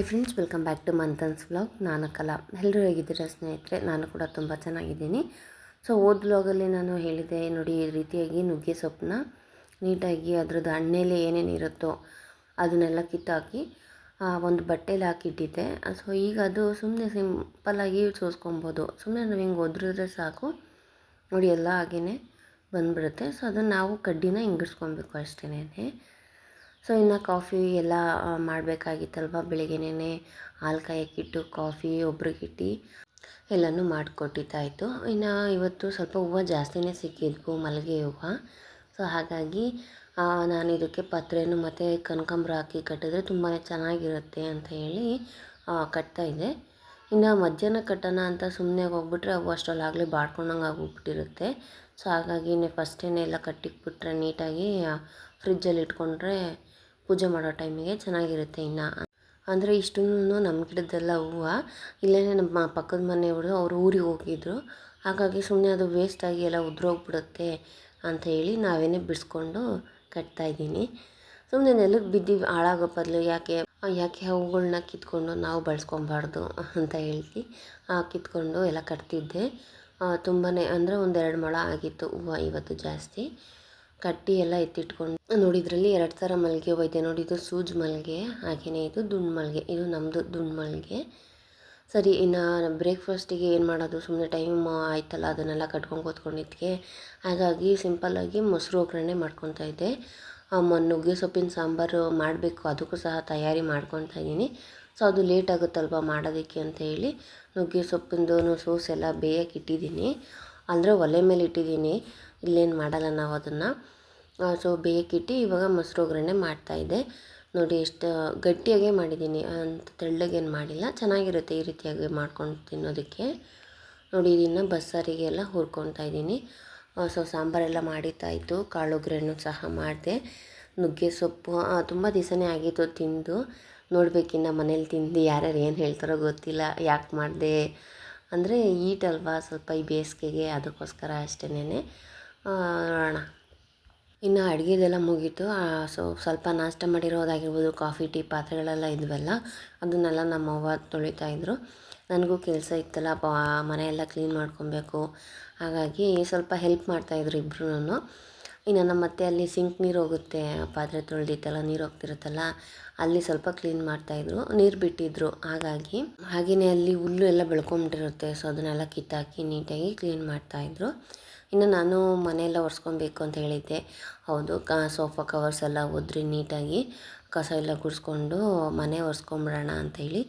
Friends, welcome back to Manthan's vlog. ನಾನು ಕಲಾ. ಎಲ್ಲರೂ ಹೇಗಿದ್ದೀರಾ ಸ್ನೇಹಿತರೆ? ನಾನು ಕೂಡ ತುಂಬ ಚೆನ್ನಾಗಿದ್ದೀನಿ. ಹೋದ ವ್ಲಾಗಲ್ಲಿ ನಾನು ಹೇಳಿದೆ ನೋಡಿ, ಈ ರೀತಿಯಾಗಿ ನುಗ್ಗೆ ಸೊಪ್ಪನ್ನ ನೀಟಾಗಿ ಅದರದ್ದು ಹಣ್ಣೆಲೆ ಏನೇನು ಇರುತ್ತೋ ಅದನ್ನೆಲ್ಲ ಕಿತ್ತಾಕಿ ಒಂದು ಬಟ್ಟೆಲಿ ಹಾಕಿಟ್ಟಿದ್ದೆ. ಈಗ ಅದು ಸುಮ್ಮನೆ ಸಿಂಪಲ್ಲಾಗಿ ಸೋಸ್ಕೊಬೋದು. ಸುಮ್ಮನೆ ನಾವು ಹಿಂಗೆ ಒದ್ರಿದ್ರೆ ಸಾಕು ನೋಡಿ, ಎಲ್ಲ ಹಾಗೇ ಬಂದುಬಿಡುತ್ತೆ. ಅದನ್ನು ನಾವು ಕಡ್ಡಿನ ಹಿಂಗಿಸ್ಕೊಬೇಕು ಅಷ್ಟೇ. ಇನ್ನು ಕಾಫಿ ಎಲ್ಲ ಮಾಡಬೇಕಾಗಿತ್ತಲ್ವ, ಬೆಳಿಗ್ಗೆನೇ ಹಾಲು ಕಾಯಕ್ಕಿಟ್ಟು ಕಾಫಿ ಒಬ್ರಿಗಿಟ್ಟು ಎಲ್ಲನೂ ಮಾಡಿಕೊಟ್ಟಿದ್ದಾಯಿತು. ಇನ್ನು ಇವತ್ತು ಸ್ವಲ್ಪ ಹೂವು ಜಾಸ್ತಿನೇ ಸಿಕ್ಕಿದ್ವು, ಮಲ್ಲಿಗೆ ಹೂವು. ಹಾಗಾಗಿ ನಾನು ಇದಕ್ಕೆ ಪತ್ರೆನೂ ಮತ್ತು ಕನಕಾಂಬರ ಹಾಕಿ ಕಟ್ಟಿದ್ರೆ ತುಂಬಾ ಚೆನ್ನಾಗಿರುತ್ತೆ ಅಂತ ಹೇಳಿ ಕಟ್ತಾಯಿದ್ದೆ. ಇನ್ನು ಮಧ್ಯಾಹ್ನ ಕಟ್ಟೋಣ ಅಂತ ಸುಮ್ಮನೆ ಹೋಗ್ಬಿಟ್ರೆ ಅವು ಅಷ್ಟರಲ್ಲಾಗಲೇ ಬಾಡ್ಕೊಂಡಂಗೆ ಆಗೋಗ್ಬಿಟ್ಟಿರುತ್ತೆ. ಹಾಗಾಗಿ ಫಸ್ಟೇ ಎಲ್ಲ ಕಟ್ಟಿಕ್ಬಿಟ್ರೆ ನೀಟಾಗಿ ಫ್ರಿಜ್ಜಲ್ಲಿ ಇಟ್ಕೊಂಡ್ರೆ ಪೂಜೆ ಮಾಡೋ ಟೈಮಿಗೆ ಚೆನ್ನಾಗಿರುತ್ತೆ. ಇನ್ನು ಅಂದರೆ ಇಷ್ಟೂ ನಮ್ಮ ಗಿಡದ್ದೆಲ್ಲ ಹೂವು ಇಲ್ಲೇ ನಮ್ಮ ಪಕ್ಕದ ಮನೆಯವರು ಅವರು ಊರಿಗೆ ಹೋಗಿದ್ರು. ಹಾಗಾಗಿ ಸುಮ್ಮನೆ ಅದು ವೇಸ್ಟಾಗಿ ಎಲ್ಲ ಉದುರೋಗ್ಬಿಡುತ್ತೆ ಅಂತ ಹೇಳಿ ನಾವೇನೇ ಬಿಡಿಸ್ಕೊಂಡು ಕಟ್ತಾಯಿದ್ದೀನಿ. ಸುಮ್ಮನೆ ನೆಲಕ್ಕೆ ಬಿದ್ದು ಹಾಳಾಗೋ ಬದಲು ಯಾಕೆ ಹೂಗಳನ್ನ ಕಿತ್ಕೊಂಡು ನಾವು ಬಳಸ್ಕೊಬಾರ್ದು ಅಂತ ಹೇಳಿ ಕಿತ್ಕೊಂಡು ಎಲ್ಲ ಕಟ್ತಿದ್ದೆ. ತುಂಬಾ ಅಂದರೆ 1-2 ಮೊಳ ಆಗಿತ್ತು ಹೂವು ಇವತ್ತು ಜಾಸ್ತಿ. ಕಟ್ಟಿ ಎಲ್ಲ ಎತ್ತಿಟ್ಕೊಂಡು ನೋಡಿ, ಇದರಲ್ಲಿ 2 ಥರ ಮಲ್ಲಿಗೆ ಹೂವು ಇದೆ ನೋಡಿ. ಇದು ಸೂಜಿ ಮಲ್ಲಿಗೆ, ಹಾಗೆಯೇ ಇದು ದುಂಡು ಮಲ್ಲಿಗೆ. ಇದು ನಮ್ಮದು ದುಂಡು ಮಲ್ಲಿಗೆ. ಸರಿ, ಇನ್ನು ಬ್ರೇಕ್ಫಾಸ್ಟಿಗೆ ಏನು ಮಾಡೋದು, ಸುಮ್ಮನೆ ಟೈಮ್ ಆಯ್ತಲ್ಲ ಅದನ್ನೆಲ್ಲ ಕಟ್ಕೊಂಡು ಕೂತ್ಕೊಂಡಿದ್ದಕ್ಕೆ. ಹಾಗಾಗಿ ಸಿಂಪಲ್ಲಾಗಿ ಮೊಸರು ಒಗ್ಗರಣೆ ಮಾಡ್ಕೊತಾ ಇದ್ದೆ. ನುಗ್ಗೆ ಸೊಪ್ಪಿನ ಸಾಂಬಾರು ಮಾಡಬೇಕು, ಅದಕ್ಕೂ ಸಹ ತಯಾರಿ ಮಾಡ್ಕೊತಾ ಇದ್ದೀನಿ. ಅದು ಲೇಟ್ ಆಗುತ್ತಲ್ವ ಮಾಡೋದಕ್ಕೆ ಅಂತ ಹೇಳಿ ನುಗ್ಗೆ ಸೊಪ್ಪಿಂದು ಸೋಸೆಲ್ಲ ಬೇಯಕ್ಕೆ ಇಟ್ಟಿದ್ದೀನಿ. ಅಂದರೆ ಒಲೆ ಮೇಲೆ ಇಟ್ಟಿದ್ದೀನಿ, ಇಲ್ಲೇನು ಮಾಡಲ್ಲ ನಾವು ಅದನ್ನು. ಬೇಯಕ್ಕಿಟ್ಟು ಇವಾಗ ಮೊಸರು ಒಗ್ಗರಣೆ ಮಾಡ್ತಾಯಿದ್ದೆ ನೋಡಿ. ಎಷ್ಟು ಗಟ್ಟಿಯಾಗೇ ಮಾಡಿದ್ದೀನಿ, ಅಂತ ತೆಳ್ಳಗೇನು ಮಾಡಿಲ್ಲ. ಚೆನ್ನಾಗಿರುತ್ತೆ ಈ ರೀತಿಯಾಗಿ ಮಾಡ್ಕೊಂಡು ತಿನ್ನೋದಕ್ಕೆ ನೋಡಿ. ಇದನ್ನು ಬಸ್ಸಾರಿಗೆಲ್ಲ ಹುರ್ಕೊತಾ ಇದ್ದೀನಿ. ಸಾಂಬಾರೆಲ್ಲ ಮಾಡಿದ್ದಾಯಿತು, ಕಾಳುಗ್ರೆನೂ ಸಹ ಮಾಡಿದೆ. ನುಗ್ಗೆ ಸೊಪ್ಪು ತುಂಬ ದಿವಸನೇ ಆಗಿತ್ತು ತಿಂದು. ನೋಡಬೇಕಿನ್ನು ಮನೇಲಿ ತಿಂದು ಯಾರ್ಯಾರು ಏನು ಹೇಳ್ತಾರೋ ಗೊತ್ತಿಲ್ಲ. ಯಾಕೆ ಮಾಡಿದೆ ಅಂದರೆ ಈಟಲ್ವಾ ಸ್ವಲ್ಪ ಈ ಬೇಸಿಗೆಗೆ, ಅದಕ್ಕೋಸ್ಕರ ಅಷ್ಟೇನೆ. ನೋಡೋಣ. ಇನ್ನು ಅಡುಗೆದೆಲ್ಲ ಮುಗೀತು. ಸ್ವಲ್ಪ ನಾಷ್ಟ ಮಾಡಿರೋದಾಗಿರ್ಬೋದು, ಕಾಫಿ ಟೀ ಪಾತ್ರೆಗಳೆಲ್ಲ ಇದ್ವಲ್ಲ ಅದನ್ನೆಲ್ಲ ನಮ್ಮವ್ವ ತೊಳಿತಾಯಿದ್ರು. ನನಗೂ ಕೆಲಸ ಇತ್ತಲ್ಲ, ಮನೆಯೆಲ್ಲ ಕ್ಲೀನ್ ಮಾಡ್ಕೊಬೇಕು. ಹಾಗಾಗಿ ಸ್ವಲ್ಪ ಹೆಲ್ಪ್ ಮಾಡ್ತಾಯಿದ್ರು ಇಬ್ಬರೂ. ಇನ್ನು ನಮ್ಮ ಅತ್ತೆ ಅಲ್ಲಿ ಸಿಂಕ್ ನೀರು ಹೋಗುತ್ತೆ, ಪಾತ್ರೆ ತೊಳೆದಿತ್ತಲ್ಲ ನೀರು ಹೋಗ್ತಿರುತ್ತಲ್ಲ, ಅಲ್ಲಿ ಸ್ವಲ್ಪ ಕ್ಲೀನ್ ಮಾಡ್ತಾಯಿದ್ರು, ನೀರು ಬಿಟ್ಟಿದ್ರು. ಹಾಗೆಯೇ ಅಲ್ಲಿ ಹುಲ್ಲು ಎಲ್ಲ ಬೆಳ್ಕೊಂಬಿಟ್ಟಿರುತ್ತೆ. ಅದನ್ನೆಲ್ಲ ಕಿತ್ತಾಕಿ ನೀಟಾಗಿ ಕ್ಲೀನ್ ಮಾಡ್ತಾಯಿದ್ರು. ಇನ್ನು ನಾನು ಮನೆಯೆಲ್ಲ ಒರೆಸ್ಕೊಬೇಕು ಅಂತ ಹೇಳಿದ್ದೆ. ಹೌದು, ಸೋಫಾ ಕವರ್ಸ್ ಎಲ್ಲ ಒದ್ರಿ ನೀಟಾಗಿ ಕಸ ಎಲ್ಲ ಗುಡಿಸ್ಕೊಂಡು ಮನೆ ಒರೆಸ್ಕೊಂಬಿಡೋಣ ಅಂಥೇಳಿ.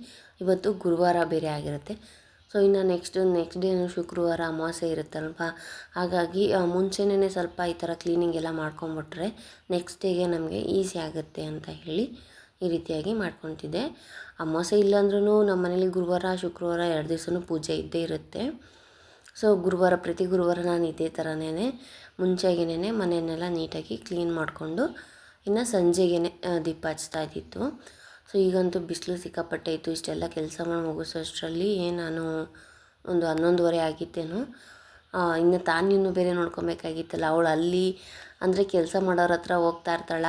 ಇವತ್ತು ಗುರುವಾರ ಬೇರೆ ಆಗಿರುತ್ತೆ. ಇನ್ನು ನೆಕ್ಸ್ಟ್ ಡೇನು ಶುಕ್ರವಾರ ಅಮಾವಾಸ್ಯೆ ಇರುತ್ತಲ್ವ. ಹಾಗಾಗಿ ಮುಂಚೆನೇ ಸ್ವಲ್ಪ ಈ ಥರ ಕ್ಲೀನಿಂಗ್ ಎಲ್ಲ ಮಾಡ್ಕೊಂಬಿಟ್ರೆ ನೆಕ್ಸ್ಟ್ ಡೇಗೆ ನಮಗೆ ಈಸಿ ಆಗುತ್ತೆ ಅಂತ ಹೇಳಿ ಈ ರೀತಿಯಾಗಿ ಮಾಡ್ಕೊತಿದ್ದೆ. ಅಮಾವಾಸ್ಯೆ ಇಲ್ಲಾಂದ್ರೂ ನಮ್ಮ ಮನೇಲಿ ಗುರುವಾರ ಶುಕ್ರವಾರ 2 ದಿವಸನೂ ಪೂಜೆ ಇದ್ದೇ ಇರುತ್ತೆ. ಗುರುವಾರ ಪ್ರತಿ ಗುರುವಾರ ನಾನು ಇದೇ ಥರನೇ ಮುಂಚೆಗೇ ಮನೆಯನ್ನೆಲ್ಲ ನೀಟಾಗಿ ಕ್ಲೀನ್ ಮಾಡಿಕೊಂಡು ಇನ್ನು ಸಂಜೆಗೇ ದೀಪ ಹಚ್ತಾ ಇದ್ದಿತ್ತು. ಈಗಂತೂ ಬಿಸಿಲು ಸಿಕ್ಕಾಪಟ್ಟೆ ಇತ್ತು. ಇಷ್ಟೆಲ್ಲ ಕೆಲಸ ಮಾಡಿ ಮುಗಿಸೋಷ್ಟರಲ್ಲಿ ನಾನು ಒಂದು 11:30 ಆಗಿತ್ತೇನೋ. ಇನ್ನು ತಾನಿನ್ನೂ ಬೇರೆ ನೋಡ್ಕೊಬೇಕಾಗಿತ್ತಲ್ಲ. ಅವಳು ಅಲ್ಲಿ ಅಂದರೆ ಕೆಲಸ ಮಾಡೋರ ಹತ್ರ ಹೋಗ್ತಾ ಇರ್ತಾಳ.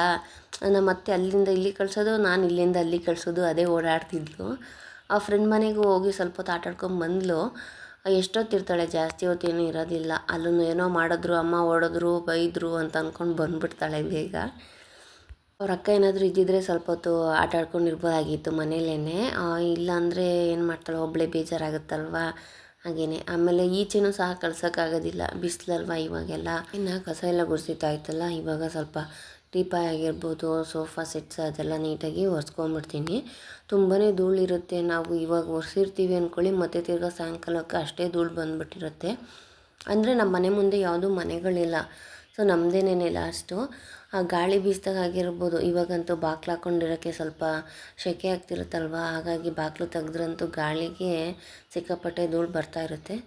ಮತ್ತೆ ಅಲ್ಲಿಂದ ಇಲ್ಲಿ ಕಳಿಸೋದು, ನಾನು ಇಲ್ಲಿಂದ ಅಲ್ಲಿ ಕಳಿಸೋದು, ಅದೇ ಓಡಾಡ್ತಿದ್ಲು. ಆ ಫ್ರೆಂಡ್ ಮನೆಗೂ ಹೋಗಿ ಸ್ವಲ್ಪ ಹೊತ್ತು ಆಟಾಡ್ಕೊಂಬಂದ್ಲು. ಎಷ್ಟೊತ್ತಿರ್ತಾಳೆ, ಜಾಸ್ತಿ ಹೊತ್ತೇನೂ ಇರೋದಿಲ್ಲ. ಅಲ್ಲೂ ಏನೋ ಮಾಡಿದ್ರು, ಅಮ್ಮ ಹೊಡೆದ್ರು ಬೈದರು ಅಂತ ಅಂದ್ಕೊಂಡು ಬಂದುಬಿಡ್ತಾಳೆ ಬೇಗ. ಅವ್ರ ಅಕ್ಕ ಏನಾದರೂ ಇದ್ದಿದ್ದರೆ ಸ್ವಲ್ಪ ಹೊತ್ತು ಆಟಾಡ್ಕೊಂಡಿರ್ಬೋದಾಗಿತ್ತು ಮನೇಲೇ. ಇಲ್ಲಾಂದರೆ ಏನು ಮಾಡ್ತಾಳೆ, ಒಬ್ಬಳೇ ಬೇಜಾರಾಗುತ್ತಲ್ವ. ಹಾಗೆಯೇ ಆಮೇಲೆ ಈಚೆನೂ ಸಹ ಕಳ್ಸೋಕ್ಕಾಗೋದಿಲ್ಲ, ಬಿಸಿಲಲ್ವ ಇವಾಗೆಲ್ಲ. ಇನ್ನು ಕಸ ಎಲ್ಲ ಗುಡಿಸಿದ್ದಾಯ್ತಲ್ಲ, ಇವಾಗ ಸ್ವಲ್ಪ ಟೀಪಾಯ್ ಆಗಿರ್ಬೋದು, ಸೋಫಾ ಸೆಟ್ಸ್ ಅದೆಲ್ಲ ನೀಟಾಗಿ ಒರೆಸ್ಕೊಂಬಿಡ್ತೀನಿ. ತುಂಬಾ ಧೂಳಿರುತ್ತೆ. ನಾವು ಇವಾಗ ಒರೆಸಿರ್ತೀವಿ ಅಂದ್ಕೊಳ್ಳಿ, ಮತ್ತೆ ತಿರ್ಗಾ ಸಾಯಂಕಾಲಕ್ಕೆ ಅಷ್ಟೇ ಧೂಳು ಬಂದುಬಿಟ್ಟಿರುತ್ತೆ. ಅಂದರೆ ನಮ್ಮ ಮನೆ ಮುಂದೆ ಯಾವುದೂ ಮನೆಗಳಿಲ್ಲ. ನಮ್ಮದೇನೇ ಲಾಸ್ಟು. ಗಾಳಿ ಬೀಸಿದಾಗ ಆಗಿರ್ಬೋದು. ಇವಾಗಂತೂ ಬಾಗ್ಲು ಹಾಕ್ಕೊಂಡಿರೋಕ್ಕೆ ಸ್ವಲ್ಪ ಸೆಕೆ ಆಗ್ತಿರುತ್ತಲ್ವ. ಹಾಗಾಗಿ ಬಾಗಿಲು ತೆಗೆದ್ರಂತೂ ಗಾಳಿಗೆ ಸಿಕ್ಕಾಪಟ್ಟೆ ಧೂಳು ಬರ್ತಾ ಇರುತ್ತೆ.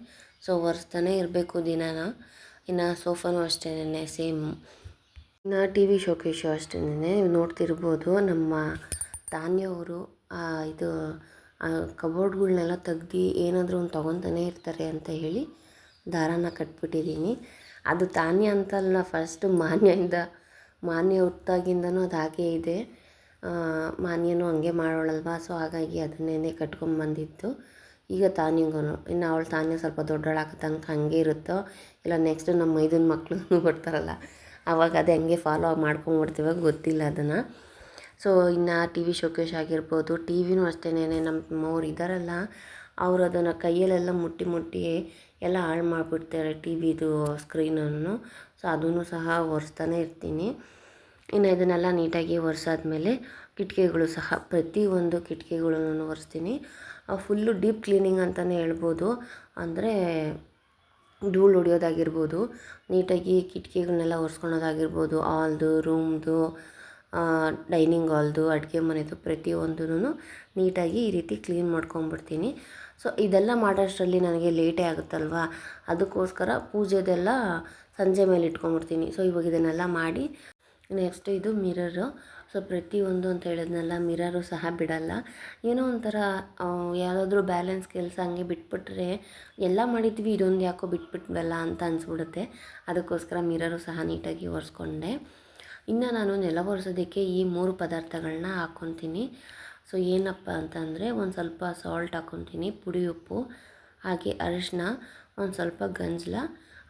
ಒರೆಸ್ತಾನೆ ಇರಬೇಕು ದಿನಾನ. ಇನ್ನು ಸೋಫಾನೂ ಅಷ್ಟೇನೆ ಸೇಮ್. ಇನ್ನು ಟಿ ವಿ ಶೋಕೇಶು ಅಷ್ಟೇನೆ ನೋಡ್ತಿರ್ಬೋದು. ನಮ್ಮ ತಾನ್ಯವರು ಇದು ಕಬೋರ್ಡ್ಗಳ್ನೆಲ್ಲ ತೆಗ್ದು ಏನಾದರೂ ಒಂದು ತೊಗೊತಾನೆ ಇರ್ತಾರೆ ಅಂತ ಹೇಳಿ ದಾರಾನ ಕಟ್ಬಿಟ್ಟಿದ್ದೀನಿ. ಅದು ತಾನ್ಯ ಅಂತಲ್ಲ, ಫಸ್ಟು ಮಾನ್ಯ ಹುಟ್ಟಾಗಿಂದನೂ ಅದು ಹಾಗೇ ಇದೆ. ಮಾನ್ಯನೂ ಹಂಗೆ ಮಾಡೋಳಲ್ವ, ಸೊ ಹಾಗಾಗಿ ಅದನ್ನೇ ಕಟ್ಕೊಂಬಂದಿದ್ದು. ಈಗ ತಾನಿಗೂ ಇನ್ನು ಅವಳು ತಾನೇ ಸ್ವಲ್ಪ ದೊಡ್ಡೋಳಾಗೋ ತನಕ ಹಂಗೆ ಇರುತ್ತೋ, ಇಲ್ಲ ನೆಕ್ಸ್ಟ್ ನಮ್ಮ ಮೈದನ ಮಕ್ಕಳು ಬರ್ತಾರಲ್ಲ ಆವಾಗ ಅದೇ ಹಂಗೆ ಫಾಲೋ ಮಾಡ್ಕೊಂಬಿಡ್ತೀವ, ಗೊತ್ತಿಲ್ಲ ಅದನ್ನು. ಸೊ ಇನ್ನು ಟಿ ವಿ ಶೋಕೇಶ್ ಆಗಿರ್ಬೋದು, ಟಿ ವಿನೂ ಅಷ್ಟೇನೆ, ನಮ್ಮವ್ರು ಇದ್ದಾರಲ್ಲ ಅವರು ಅದನ್ನು ಕೈಯಲ್ಲೆಲ್ಲ ಮುಟ್ಟಿ ಮುಟ್ಟಿ ಎಲ್ಲ ಹಾಳು ಮಾಡಿಬಿಡ್ತಾರೆ ಟಿ ವಿದು ಸ್ಕ್ರೀನನ್ನು. ಸೊ ಅದನ್ನು ಸಹ ಒರೆಸ್ತಾನೆ ಇರ್ತೀನಿ. ಇನ್ನು ಇದನ್ನೆಲ್ಲ ನೀಟಾಗಿ ಒರೆಸಾದ್ಮೇಲೆ ಕಿಟಕಿಗಳು ಸಹ ಪ್ರತಿಯೊಂದು ಕಿಟಕಿಗಳನ್ನು ಒರೆಸ್ತೀನಿ. ಫುಲ್ಲು ಡೀಪ್ ಕ್ಲೀನಿಂಗ್ ಅಂತಲೇ ಹೇಳ್ಬೋದು. ಅಂದರೆ ಧೂಳು ಹೊಡಿಯೋದಾಗಿರ್ಬೋದು, ನೀಟಾಗಿ ಕಿಟಕಿಗಳನ್ನೆಲ್ಲ ಒರೆಸ್ಕೊಳೋದಾಗಿರ್ಬೋದು, ಹಾಲ್ದು, ರೂಮ್ದು, ಡೈನಿಂಗ್ ಹಾಲ್ದು, ಅಡುಗೆ ಮನೆದು ಪ್ರತಿಯೊಂದೂ ನೀಟಾಗಿ ಈ ರೀತಿ ಕ್ಲೀನ್ ಮಾಡ್ಕೊಂಬಿಡ್ತೀನಿ. ಸೊ ಇದೆಲ್ಲ ಮಾಡೋಷ್ಟರಲ್ಲಿ ನನಗೆ ಲೇಟೇ ಆಗುತ್ತಲ್ವ, ಅದಕ್ಕೋಸ್ಕರ ಪೂಜೆದೆಲ್ಲ ಸಂಜೆ ಮೇಲೆ ಇಟ್ಕೊಂಬಿಡ್ತೀನಿ. ಸೊ ಇವಾಗ ಇದನ್ನೆಲ್ಲ ಮಾಡಿ ನೆಕ್ಸ್ಟ್ ಇದು ಮಿರರು. ಸೊ ಪ್ರತಿಯೊಂದು ಅಂತ ಹೇಳಿದ್ನಲ್ಲ, ಮಿರರು ಸಹ ಬಿಡಲ್ಲ. ಏನೋ ಒಂಥರ ಯಾವುದಾದ್ರೂ ಬ್ಯಾಲೆನ್ಸ್ ಕೆಲಸ ಹಂಗೆ ಬಿಟ್ಬಿಟ್ರೆ ಎಲ್ಲ ಮಾಡಿದ್ವಿ, ಇದೊಂದು ಯಾಕೋ ಬಿಟ್ಬಿಟ್ವಲ್ಲ ಅಂತ ಅನಿಸ್ಬಿಡುತ್ತೆ. ಅದಕ್ಕೋಸ್ಕರ ಮಿರರು ಸಹ ನೀಟಾಗಿ ಒರೆಸ್ಕೊಂಡೆ. ಇನ್ನು ನಾನು ನೆಲ ಒರೆಸೋದಕ್ಕೆ ಈ 3 ಪದಾರ್ಥಗಳನ್ನ ಹಾಕ್ಕೊತೀನಿ. ಸೊ ಏನಪ್ಪ ಅಂತಂದರೆ, ಒಂದು ಸ್ವಲ್ಪ ಸಾಲ್ಟ್ ಹಾಕ್ಕೊತೀನಿ, ಪುಡಿ ಉಪ್ಪು, ಹಾಗೆ ಅರಿಶಿನ, ಒಂದು ಸ್ವಲ್ಪ ಗಂಜಲ,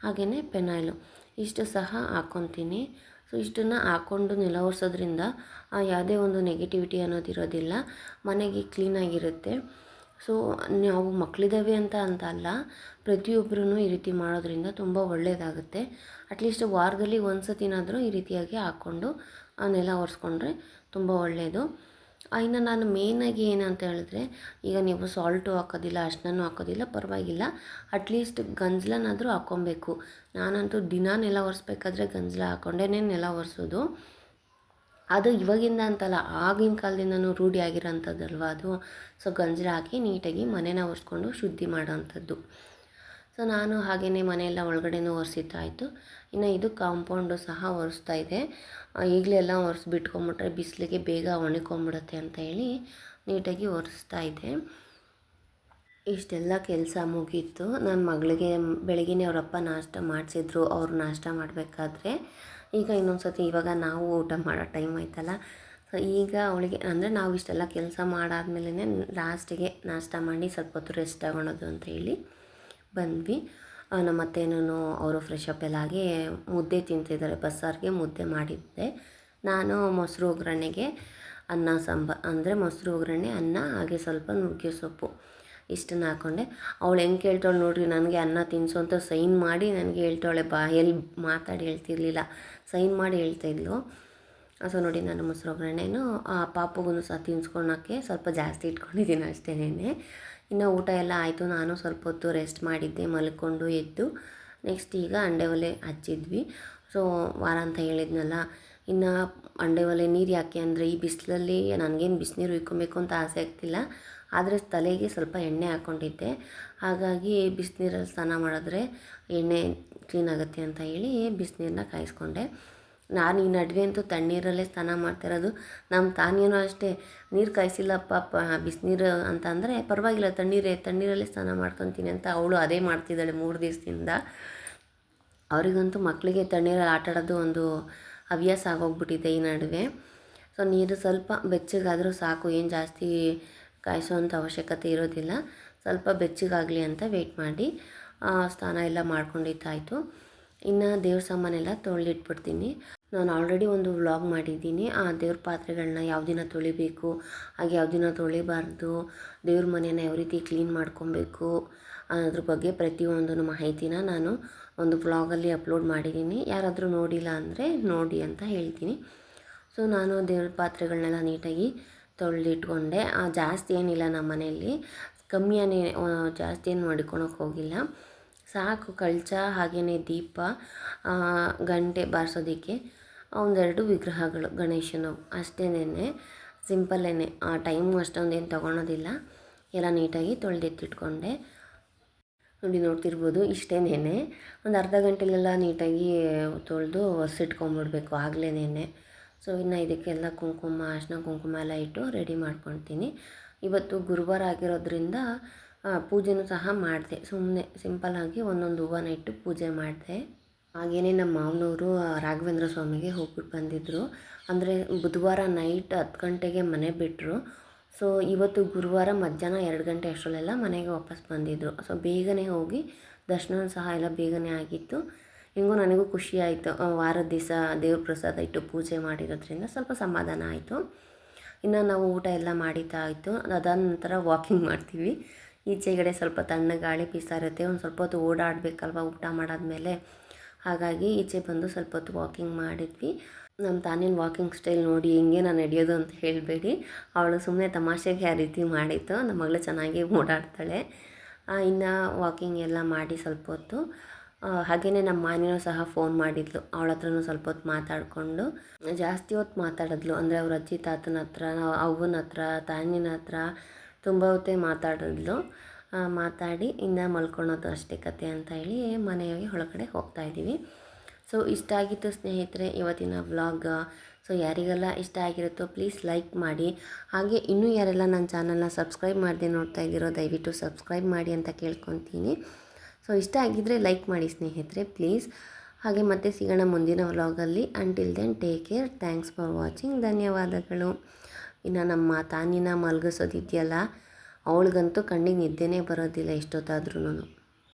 ಹಾಗೆಯೇ ಪೆನಾಯ್ಲು, ಇಷ್ಟು ಸಹ ಹಾಕ್ಕೊತೀನಿ. ಸೊ ಇಷ್ಟನ್ನು ಹಾಕ್ಕೊಂಡು ನೆಲ ಒರೆಸೋದ್ರಿಂದ ಯಾವುದೇ ಒಂದು ನೆಗೆಟಿವಿಟಿ ಅನ್ನೋದಿರೋದಿಲ್ಲ, ಮನೆಗೆ ಕ್ಲೀನಾಗಿರುತ್ತೆ. ಸೊ ನಾವು ಮಕ್ಕಳಿದ್ದಾವೆ ಅಂತ ಅಲ್ಲ, ಪ್ರತಿಯೊಬ್ಬರೂ ಈ ರೀತಿ ಮಾಡೋದ್ರಿಂದ ತುಂಬ ಒಳ್ಳೆಯದಾಗುತ್ತೆ. ಅಟ್ಲೀಸ್ಟ್ ವಾರದಲ್ಲಿ ಒಂದು ಸತಿನಾದರೂ ಈ ರೀತಿಯಾಗಿ ಹಾಕ್ಕೊಂಡು ನೆಲ ಒರೆಸ್ಕೊಂಡ್ರೆ ತುಂಬ ಒಳ್ಳೆಯದು. ಇನ್ನು ನಾನು ಮೇಯ್ನಾಗಿ ಏನಂತ ಹೇಳಿದ್ರೆ, ಈಗ ನೀವು ಸಾಲ್ಟು ಹಾಕೋದಿಲ್ಲ, ಅರಿಶಿನನೂ ಹಾಕೋದಿಲ್ಲ, ಪರವಾಗಿಲ್ಲ, ಅಟ್ಲೀಸ್ಟ್ ಗಂಜಲನಾದರೂ ಹಾಕ್ಕೊಬೇಕು. ನಾನಂತೂ ದಿನ ನೆಲ ಒರೆಸ್ಬೇಕಾದ್ರೆ ಗಂಜಲ ಹಾಕ್ಕೊಂಡೇ ನೆಲ ಒರೆಸೋದು. ಅದು ಇವಾಗಿಂದ ಅಂತಲ್ಲ, ಆಗಿನ ಕಾಲದಿಂದನೂ ರೂಢಿ ಆಗಿರೋಂಥದ್ದಲ್ವ ಅದು. ಸೊ ಗಂಜಲ ಹಾಕಿ ನೀಟಾಗಿ ಮನೇನ ಒರೆಸ್ಕೊಂಡು ಶುದ್ಧಿ ಮಾಡೋವಂಥದ್ದು. ಸೊ ನಾನು ಹಾಗೆಯೇ ಮನೆಯೆಲ್ಲ ಒಳಗಡೆನೂ ಒರೆಸಿದ್ದಾಯಿತು. ಇನ್ನು ಇದು ಕಾಂಪೌಂಡು ಸಹ ಒರೆಸ್ತಾ ಇದೆ. ಈಗಲೇ ಎಲ್ಲ ಒರೆಸ್ಬಿಟ್ಕೊಂಬಿಟ್ರೆ ಬಿಸಿಲಿಗೆ ಬೇಗ ಒಣಕೊಂಬಿಡುತ್ತೆ ಅಂತ ಹೇಳಿ ನೀಟಾಗಿ ಒರೆಸ್ತಾ ಇದೆ. ಇಷ್ಟೆಲ್ಲ ಕೆಲಸ ಮುಗೀತು. ನನ್ನ ಮಗಳಿಗೆ ಬೆಳಗ್ಗೆನೇ ಅವರಪ್ಪ ನಾಷ್ಟ ಮಾಡಿಸಿದ್ರು. ಅವ್ರು ನಾಷ್ಟ ಮಾಡಬೇಕಾದ್ರೆ ಈಗ ಇನ್ನೊಂದು ಸತಿ ಇವಾಗ ನಾವು ಊಟ ಮಾಡೋ ಟೈಮ್ ಆಯ್ತಲ್ಲ. ಸೊ ಈಗ ಅವಳಿಗೆ ಅಂದರೆ ನಾವು ಇಷ್ಟೆಲ್ಲ ಕೆಲಸ ಮಾಡಾದ್ಮೇಲೆ ಲಾಸ್ಟಿಗೆ ನಾಷ್ಟ ಮಾಡಿ ಸ್ವಲ್ಪ ಹೊತ್ತು ರೆಸ್ಟ್ ತಗೊಳೋದು ಅಂತ ಹೇಳಿ ಬಂದ್ವಿ. ನಮ್ಮ ಅತ್ತೆನೂ ಅವರು ಫ್ರೆಶ್ ಅಪ್ ಎಲ್ಲ ಆಗಿ ಮುದ್ದೆ ತಿಂತಿದ್ದಾರೆ. ಬಸ್ಸಾರಿಗೆ ಮುದ್ದೆ ಮಾಡಿದ್ದೆ. ನಾನು ಮೊಸರು ಒಗ್ಗರಣೆಗೆ ಅನ್ನ ಅಂದರೆ ಮೊಸರು ಒಗ್ಗರಣೆ, ಅನ್ನ, ಹಾಗೆ ಸ್ವಲ್ಪ ನುಗ್ಗೆ ಸೊಪ್ಪು ಇಷ್ಟನ್ನು ಹಾಕ್ಕೊಂಡೆ. ಅವಳು ಹೆಂಗೆ ಕೇಳ್ತಾಳೆ ನೋಡಿರಿ, ನನಗೆ ಅನ್ನ ತಿನ್ನಿಸು ಅಂತ ಸೈನ್ ಮಾಡಿ ನನಗೆ ಹೇಳ್ತಾಳೆ. ಬಾಯಲ್ಲಿ ಮಾತಾಡಿ ಹೇಳ್ತಿರ್ಲಿಲ್ಲ, ಸೈನ್ ಮಾಡಿ ಹೇಳ್ತಾಯಿದ್ಲು. ಸೊ ನೋಡಿ, ನಾನು ಮೊಸರು ಒಗ್ಗರಣೆನೂ ಪಾಪುಗೂ ಸಹ ತಿನ್ನಿಸ್ಕೊಳಕ್ಕೆ ಸ್ವಲ್ಪ ಜಾಸ್ತಿ ಇಟ್ಕೊಂಡಿದ್ದೀನಿ ಅಷ್ಟೇನೆ. ಇನ್ನು ಊಟ ಎಲ್ಲ ಆಯಿತು. ನಾನು ಸ್ವಲ್ಪ ಹೊತ್ತು ರೆಸ್ಟ್ ಮಾಡಿದ್ದೆ, ಮಲ್ಕೊಂಡು ಎದ್ದು ನೆಕ್ಸ್ಟ್ ಈಗ ಅಂಡೆ ಒಲೆ ಹಚ್ಚಿದ್ವಿ. ಸೊ ವಾರ ಅಂತ ಹೇಳಿದ್ನಲ್ಲ, ಇನ್ನು ಅಂಡೆ ಒಲೆ ನೀರು ಯಾಕೆ ಅಂದರೆ, ಈ ಬಿಸಿಲಲ್ಲಿ ನನಗೇನು ಬಿಸಿನೀರು ಇಕ್ಕೊಬೇಕು ಅಂತ ಆಸೆ ಆಗ್ತಿಲ್ಲ, ಆದರೆ ತಲೆಗೆ ಸ್ವಲ್ಪ ಎಣ್ಣೆ ಹಾಕ್ಕೊಂಡಿದ್ದೆ. ಹಾಗಾಗಿ ಬಿಸಿನೀರಲ್ಲಿ ಸ್ನಾನ ಮಾಡಿದ್ರೆ ಎಣ್ಣೆ ಕ್ಲೀನ್ ಆಗುತ್ತೆ ಅಂತ ಹೇಳಿ ಬಿಸಿನೀರನ್ನ ಕಾಯಿಸ್ಕೊಂಡೆ. ನಾನು ಈ ನಡುವೆ ಅಂತೂ ತಣ್ಣೀರಲ್ಲೇ ಸ್ನಾನ ಮಾಡ್ತಿರೋದು. ನಮ್ಮ ತಾನಿಯೂ ಅಷ್ಟೇ, ನೀರು ಕಾಯಿಸಿಲ್ಲಪ್ಪ ಬಿಸಿನೀರು ಅಂತ ಅಂದರೆ, ಪರವಾಗಿಲ್ಲ ತಣ್ಣೀರಲ್ಲೇ ಸ್ನಾನ ಮಾಡ್ಕೊತೀನಿ ಅಂತ ಅವಳು ಅದೇ ಮಾಡ್ತಿದ್ದಾಳೆ 3 ದಿವಸದಿಂದ. ಅವರಿಗಂತೂ ಮಕ್ಕಳಿಗೆ ತಣ್ಣೀರಲ್ಲಿ ಆಟ ಆಡೋದು ಒಂದು ಹವ್ಯಾಸ ಆಗೋಗ್ಬಿಟ್ಟಿದೆ ಈ ನಡುವೆ. ಸೊ ನೀರು ಸ್ವಲ್ಪ ಬೆಚ್ಚಗಾದರೂ ಸಾಕು, ಏನು ಜಾಸ್ತಿ ಕಾಯಿಸೋವಂಥ ಅವಶ್ಯಕತೆ ಇರೋದಿಲ್ಲ. ಸ್ವಲ್ಪ ಬೆಚ್ಚಗಾಗಲಿ ಅಂತ ವೆಯ್ಟ್ ಮಾಡಿ ಸ್ನಾನ ಎಲ್ಲ ಮಾಡ್ಕೊಂಡಿದ್ದಾಯಿತು. ಇನ್ನು ದೇವ್ರ ಸಾಮಾನೆಲ್ಲ ತೊಳೆದಿಟ್ಬಿಡ್ತೀನಿ. ನಾನು ಆಲ್ರೆಡಿ ಒಂದು ವ್ಲಾಗ್ ಮಾಡಿದ್ದೀನಿ, ಆ ದೇವ್ರ ಪಾತ್ರೆಗಳನ್ನ ಯಾವ ದಿನ ತೊಳಿಬೇಕು, ಹಾಗೆ ಯಾವ ದಿನ ತೊಳಿಬಾರ್ದು, ದೇವ್ರ ಮನೇನ ಯಾವ ರೀತಿ ಕ್ಲೀನ್ ಮಾಡ್ಕೊಬೇಕು ಅದ್ರ ಬಗ್ಗೆ ಪ್ರತಿಯೊಂದು ಮಾಹಿತಿನ ನಾನು ಒಂದು ವ್ಲಾಗಲ್ಲಿ ಅಪ್ಲೋಡ್ ಮಾಡಿದ್ದೀನಿ. ಯಾರಾದರೂ ನೋಡಿಲ್ಲ ಅಂದರೆ ನೋಡಿ ಅಂತ ಹೇಳ್ತೀನಿ. ಸೊ ನಾನು ದೇವ್ರ ಪಾತ್ರೆಗಳನ್ನೆಲ್ಲ ನೀಟಾಗಿ ತೊಳೆದಿಟ್ಕೊಂಡೆ. ಜಾಸ್ತಿ ಏನಿಲ್ಲ ನಮ್ಮ ಮನೆಯಲ್ಲಿ, ಕಮ್ಮಿಯೇ, ಜಾಸ್ತಿ ಏನು ಮಾಡ್ಕೊಳಕ್ಕೆ ಹೋಗಿಲ್ಲ. ಸಾಕು ಕಳಚ, ಹಾಗೆಯೇ ದೀಪ, ಗಂಟೆ ಬಾರಿಸೋದಕ್ಕೆ, ಒಂದೆರಡು ವಿಗ್ರಹಗಳು ಗಣೇಶನು, ಅಷ್ಟೇನೆ, ಸಿಂಪಲ್ಲೇನೆ. ಟೈಮು ಅಷ್ಟೊಂದೇನು ತೊಗೊಳೋದಿಲ್ಲ. ಎಲ್ಲ ನೀಟಾಗಿ ತೊಳೆದೆತ್ತಿಟ್ಕೊಂಡೆ. ನೋಡಿ ನೋಡ್ತಿರ್ಬೋದು, ಇಷ್ಟೇನೆ. ಒಂದು ಅರ್ಧ ಗಂಟೆಲೆಲ್ಲ ನೀಟಾಗಿ ತೊಳೆದು ಒರೆಸಿಟ್ಕೊಂಬಿಡ್ಬೇಕು ಆಗಲೇನೆ. ಸೊ ಇನ್ನು ಇದಕ್ಕೆಲ್ಲ ಕುಂಕುಮ, ಅರಿಶಿನ ಕುಂಕುಮ ಎಲ್ಲ ಇಟ್ಟು ರೆಡಿ ಮಾಡ್ಕೊತೀನಿ. ಇವತ್ತು ಗುರುವಾರ ಆಗಿರೋದ್ರಿಂದ ಪೂಜೆನೂ ಸಹ ಮಾಡಿದೆ. ಸುಮ್ಮನೆ ಸಿಂಪಲ್ಲಾಗಿ ಒಂದೊಂದು ಹೂವನ್ನ ಇಟ್ಟು ಪೂಜೆ ಮಾಡಿದೆ. ಹಾಗೆಯೇ ನಮ್ಮ ಮಾವನವರು ರಾಘವೇಂದ್ರ ಸ್ವಾಮಿಗೆ ಹೋಗ್ಬಿಟ್ಟು ಬಂದಿದ್ದರು. ಅಂದರೆ ಬುಧವಾರ ನೈಟ್ 10 ಗಂಟೆಗೆ ಮನೆ ಬಿಟ್ಟರು. ಸೊ ಇವತ್ತು ಗುರುವಾರ ಮಧ್ಯಾಹ್ನ 2 ಗಂಟೆ ಅಷ್ಟರಲ್ಲೆಲ್ಲ ಮನೆಗೆ ವಾಪಸ್ ಬಂದಿದ್ದರು. ಸೊ ಬೇಗನೆ ಹೋಗಿ ದರ್ಶನ ಸಹ ಎಲ್ಲ ಬೇಗನೆ ಆಗಿತ್ತು. ಹೆಂಗೋ ನನಗೂ ಖುಷಿ ಆಯಿತು. ವಾರದ ದಿವಸ ದೇವ್ರ ಪ್ರಸಾದ ಇಟ್ಟು ಪೂಜೆ ಮಾಡಿರೋದ್ರಿಂದ ಸ್ವಲ್ಪ ಸಮಾಧಾನ ಆಯಿತು. ಇನ್ನು ನಾವು ಊಟ ಎಲ್ಲ ಮಾಡಿತಾ ಆಯಿತು. ಅದಾದ ನಂತರ ವಾಕಿಂಗ್ ಮಾಡ್ತೀವಿ. ಈಚೆಗಡೆ ಸ್ವಲ್ಪ ತಣ್ಣಗೆ ಗಾಳಿ ಬೀಸ್ತಾ ಇರುತ್ತೆ. ಒಂದು ಸ್ವಲ್ಪ ಹೊತ್ತು ಓಡಾಡಬೇಕಲ್ವ ಊಟ ಮಾಡಾದ್ಮೇಲೆ. ಹಾಗಾಗಿ ಈಚೆ ಬಂದು ಸ್ವಲ್ಪ ಹೊತ್ತು ವಾಕಿಂಗ್ ಮಾಡಿದ್ವಿ. ನಮ್ಮ ತಾನಿನ ವಾಕಿಂಗ್ ಸ್ಟೈಲ್ ನೋಡಿ ಹೆಂಗೆ ನಾನು ನಡೆಯೋದು ಅಂತ ಹೇಳಬೇಡಿ. ಅವಳು ಸುಮ್ಮನೆ ತಮಾಷೆಗೆ ಆ ರೀತಿ ಮಾಡಿತ್ತು. ನಮ್ಮ ಮಗಳು ಚೆನ್ನಾಗಿ ಓಡಾಡ್ತಾಳೆ. ಇನ್ನು ವಾಕಿಂಗ್ ಎಲ್ಲ ಮಾಡಿ ಸ್ವಲ್ಪ ಹೊತ್ತು ಹಾಗೆಯೇ ನಮ್ಮ ಮಾನಿನೂ ಸಹ ಫೋನ್ ಮಾಡಿದ್ಲು. ಅವಳ ಹತ್ರನೂ ಸ್ವಲ್ಪ ಹೊತ್ತು ಮಾತಾಡಿಕೊಂಡು ಜಾಸ್ತಿ ಹೊತ್ತು ಮಾತಾಡಿದ್ಲು. ಅಂದರೆ ಅವ್ರ ಅಜ್ಜಿ ತಾತನ ಹತ್ರ, ಅವ್ವನ ಹತ್ರ, ತಾನಿನ ಹತ್ರ ತುಂಬ ಹೊತ್ತೇ ಮಾತಾಡಿದ್ಲು. ಮಾತಾಡಿ ಇನ್ನು ಮಲ್ಕೊಳೋದು ಅಷ್ಟೇ ಕತೆ ಅಂತ ಹೇಳಿ ಮನೆಗೆ ಒಳಗಡೆ ಹೋಗ್ತಾಯಿದ್ದೀವಿ. ಸೊ ಇಷ್ಟ ಆಗಿತ್ತು ಸ್ನೇಹಿತರೆ ಇವತ್ತಿನ ವ್ಲಾಗ್. ಸೊ ಯಾರಿಗೆಲ್ಲ ಇಷ್ಟ ಆಗಿರುತ್ತೋ ಪ್ಲೀಸ್ ಲೈಕ್ ಮಾಡಿ. ಹಾಗೆ ಇನ್ನೂ ಯಾರೆಲ್ಲ ನನ್ನ ಚಾನಲ್ನ ಸಬ್ಸ್ಕ್ರೈಬ್ ಮಾಡದೆ ನೋಡ್ತಾ ಇದ್ದೀರೋ ದಯವಿಟ್ಟು ಸಬ್ಸ್ಕ್ರೈಬ್ ಮಾಡಿ ಅಂತ ಕೇಳ್ಕೊತೀನಿ. ಸೊ ಇಷ್ಟ ಆಗಿದ್ದರೆ ಲೈಕ್ ಮಾಡಿ ಸ್ನೇಹಿತರೆ ಪ್ಲೀಸ್. ಹಾಗೆ ಮತ್ತೆ ಸಿಗೋಣ ಮುಂದಿನ ವ್ಲಾಗಲ್ಲಿ. Until then take care. Thanks for watching. ಧನ್ಯವಾದಗಳು. ಇನ್ನು ನಮ್ಮ ತಾನಿನ ಮಲಗಿಸೋದಿದೆಯಲ್ಲ, ಅವಳಿಗಂತೂ ಕಣ್ಣಿಗೆ ನಿದ್ದೆನೇ ಬರೋದಿಲ್ಲ ಎಷ್ಟೊತ್ತಾದ್ರೂ.